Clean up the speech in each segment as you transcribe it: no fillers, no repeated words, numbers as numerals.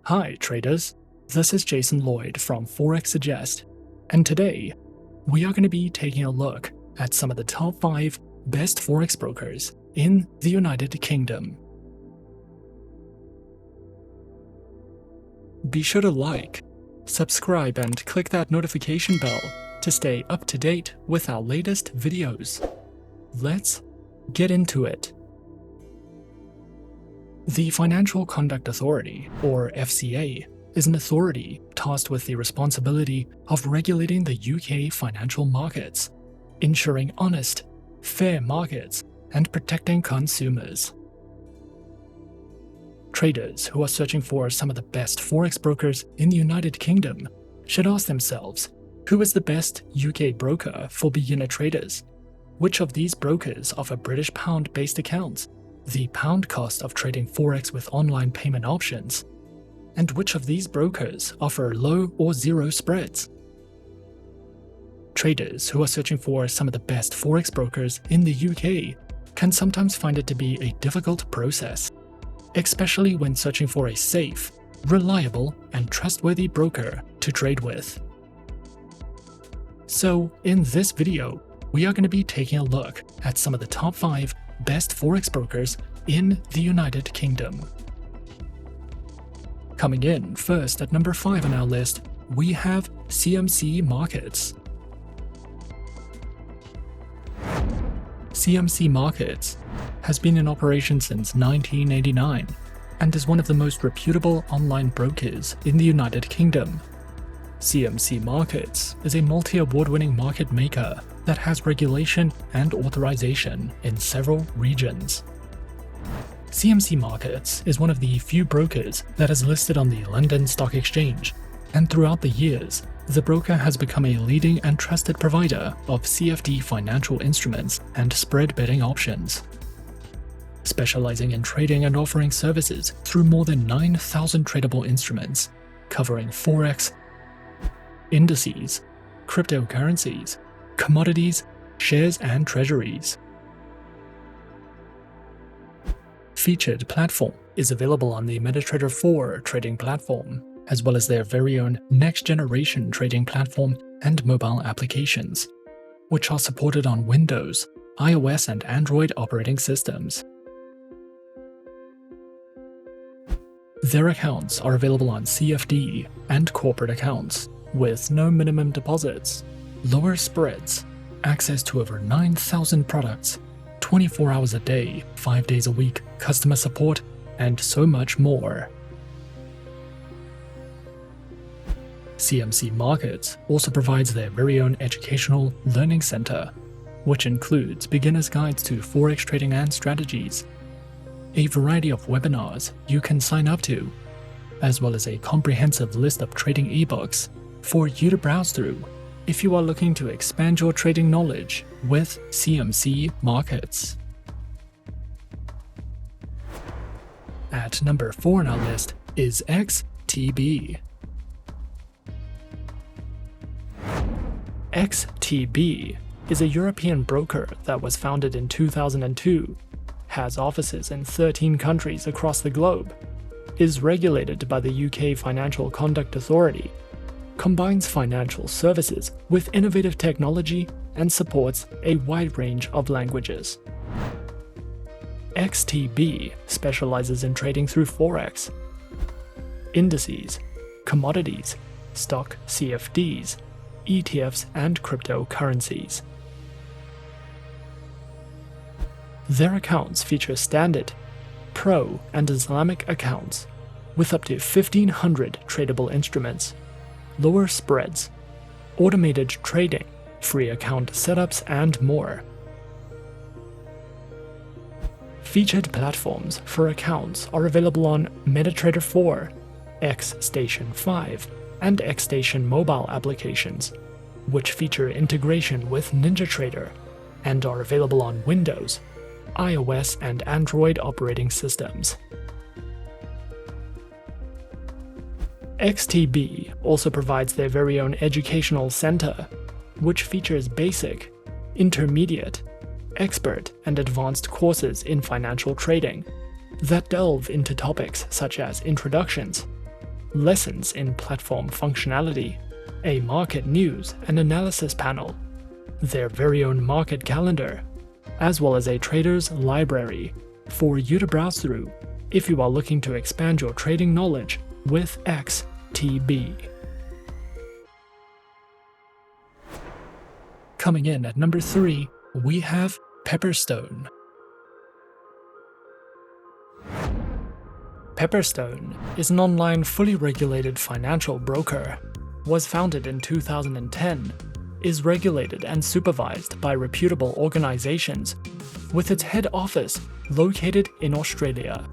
Hi traders, this is Jason Lloyd from Forexsuggest, and today we are going to be taking a look at some of the top 5 best Forex brokers in the United Kingdom. Be sure to like, subscribe and click that notification bell to stay up to date with our latest videos. Let's get into it. The Financial Conduct Authority, or FCA, is an authority tasked with the responsibility of regulating the UK financial markets, ensuring honest, fair markets, and protecting consumers. Traders who are searching for some of the best Forex brokers in the United Kingdom should ask themselves, who is the best UK broker for beginner traders? Which of these brokers offer British pound-based accounts? The pound cost of trading Forex with online payment options, and which of these brokers offer low or zero spreads? Traders who are searching for some of the best Forex brokers in the UK can sometimes find it to be a difficult process, especially when searching for a safe, reliable, and trustworthy broker to trade with. So, in this video, we are going to be taking a look at some of the top 5 best Forex brokers in the United Kingdom. Coming in first at number 5 on our list, we have CMC Markets. CMC Markets has been in operation since 1989 and is one of the most reputable online brokers in the United Kingdom. CMC Markets is a multi-award-winning market maker that has regulation and authorization in several regions. CMC Markets is one of the few brokers that is listed on the London Stock Exchange, and throughout the years, the broker has become a leading and trusted provider of CFD financial instruments and spread betting options. Specializing in trading and offering services through more than 9,000 tradable instruments, covering Forex, Indices, Cryptocurrencies, Commodities, shares and Treasuries. Featured platform is available on the MetaTrader 4 trading platform, as well as their very own next-generation trading platform and mobile applications, which are supported on Windows, iOS and Android operating systems. Their accounts are available on CFD and Corporate Accounts, with no minimum deposits, lower spreads, access to over 9,000 products, 24 hours a day, 5 days a week, customer support, and so much more. CMC Markets also provides their very own educational learning center, which includes beginner's guides to Forex trading and strategies, a variety of webinars you can sign up to, as well as a comprehensive list of trading ebooks for you to browse through if you are looking to expand your trading knowledge with CMC Markets. At number 4 on our list is XTB. XTB is a European broker that was founded in 2002, has offices in 13 countries across the globe, is regulated by the UK Financial Conduct Authority, combines financial services with innovative technology, and supports a wide range of languages. XTB specializes in trading through Forex, Indices, Commodities, stock CFDs, ETFs, and cryptocurrencies. Their accounts feature standard, pro, and Islamic accounts, with up to 1,500 tradable instruments, lower spreads, automated trading, free account setups, and more. Featured platforms for accounts are available on MetaTrader 4, XStation 5, and XStation mobile applications, which feature integration with NinjaTrader and are available on Windows, iOS, and Android operating systems. XTB also provides their very own educational center, which features basic, intermediate, expert, and advanced courses in financial trading that delve into topics such as introductions, lessons in platform functionality, a market news and analysis panel, their very own market calendar, as well as a trader's library for you to browse through if you are looking to expand your trading knowledge with XTB. Coming in at number 3, we have Pepperstone. Pepperstone is an online fully regulated financial broker, was founded in 2010, is regulated and supervised by reputable organizations, with its head office located in Australia.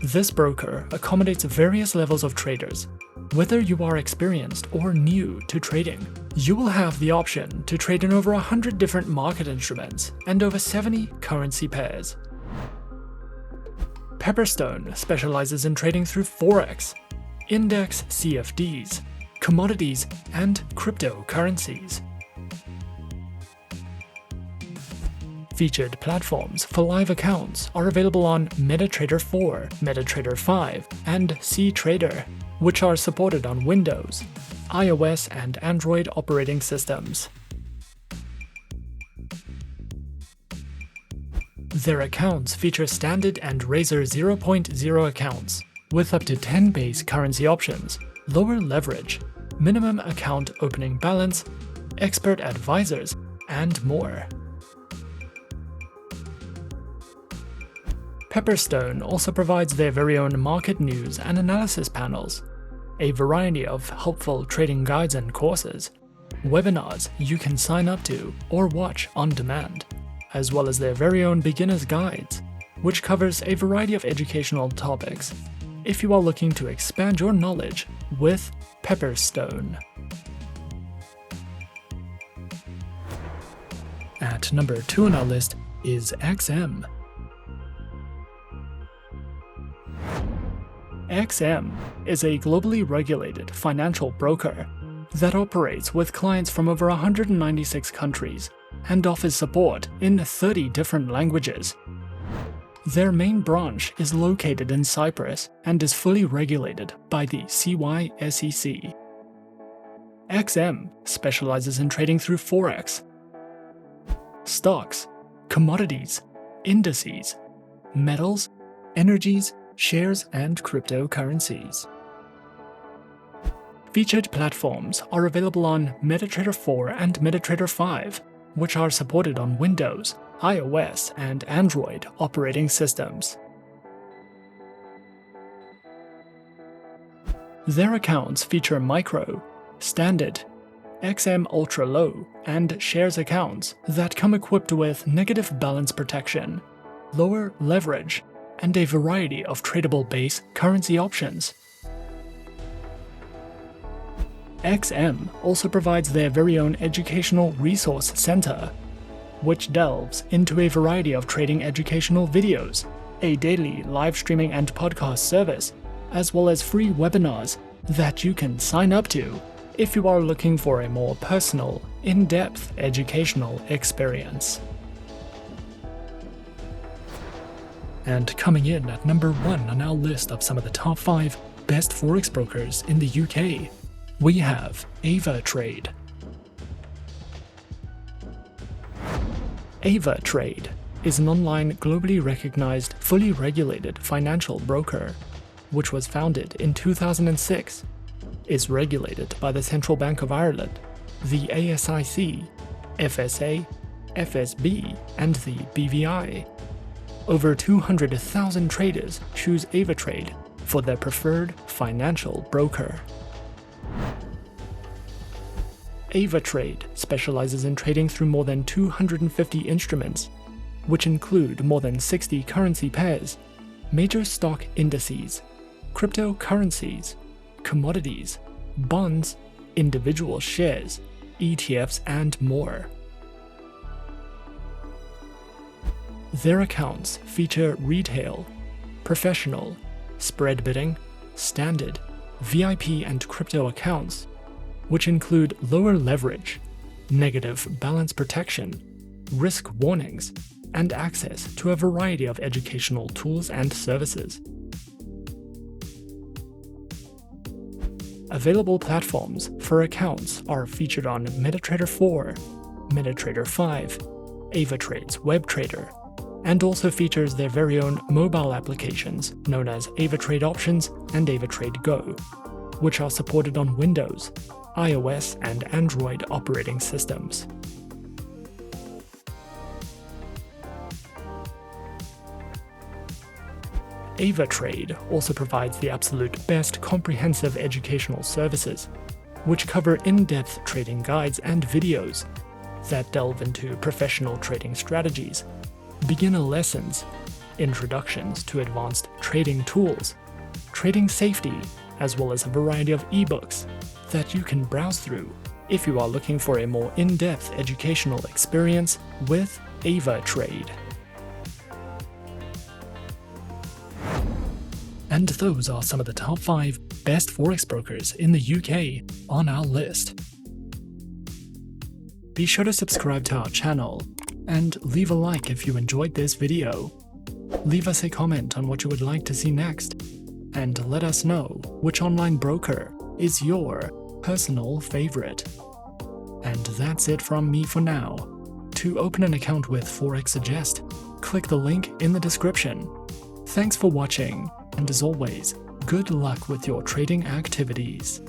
This broker accommodates various levels of traders. Whether you are experienced or new to trading, you will have the option to trade in over 100 different market instruments and over 70 currency pairs. Pepperstone specializes in trading through Forex, index CFDs, commodities, and cryptocurrencies. Featured platforms for live accounts are available on MetaTrader 4, MetaTrader 5, and CTrader, which are supported on Windows, iOS, and Android operating systems. Their accounts feature standard and Razor 0.0 accounts, with up to 10 base currency options, lower leverage, minimum account opening balance, expert advisors, and more. Pepperstone also provides their very own market news and analysis panels, a variety of helpful trading guides and courses, webinars you can sign up to or watch on demand, as well as their very own beginner's guides, which covers a variety of educational topics if you are looking to expand your knowledge with Pepperstone. At number 2 on our list is XM. XM is a globally regulated financial broker that operates with clients from over 196 countries and offers support in 30 different languages. Their main branch is located in Cyprus and is fully regulated by the CYSEC. XM specializes in trading through Forex, stocks, commodities, indices, metals, energies, shares, and cryptocurrencies. Featured platforms are available on MetaTrader 4 and MetaTrader 5, which are supported on Windows, iOS, and Android operating systems. Their accounts feature micro, standard, XM Ultra Low, and shares accounts that come equipped with negative balance protection, lower leverage, and a variety of tradable base currency options. XM also provides their very own educational resource center, which delves into a variety of trading educational videos, a daily live streaming and podcast service, as well as free webinars that you can sign up to if you are looking for a more personal, in-depth educational experience. And coming in at number 1 on our list of some of the top 5 best forex brokers in the UK, we have Avatrade. Avatrade is an online, globally recognized, fully regulated financial broker, which was founded in 2006, is regulated by the Central Bank of Ireland, the ASIC, FSA, FSB, and the BVI. Over 200,000 traders choose Avatrade for their preferred financial broker. Avatrade specializes in trading through more than 250 instruments, which include more than 60 currency pairs, major stock indices, cryptocurrencies, commodities, bonds, individual shares, ETFs, and more. Their accounts feature retail, professional, spread bidding, standard, VIP, and crypto accounts, which include lower leverage, negative balance protection, risk warnings, and access to a variety of educational tools and services. Available platforms for accounts are featured on MetaTrader 4, MetaTrader 5, Avatrade's WebTrader, and also features their very own mobile applications known as Avatrade Options and Avatrade Go, which are supported on Windows, iOS, and Android operating systems. Avatrade also provides the absolute best comprehensive educational services, which cover in-depth trading guides and videos that delve into professional trading strategies, beginner lessons, introductions to advanced trading tools, trading safety, as well as a variety of ebooks that you can browse through if you are looking for a more in-depth educational experience with Avatrade. And those are some of the top 5 best Forex brokers in the UK on our list. Be sure to subscribe to our channel and leave a like if you enjoyed this video. Leave us a comment on what you would like to see next, and let us know which online broker is your personal favorite. And that's it from me for now. To open an account with Forexsuggest, click the link in the description. Thanks for watching, and as always, good luck with your trading activities.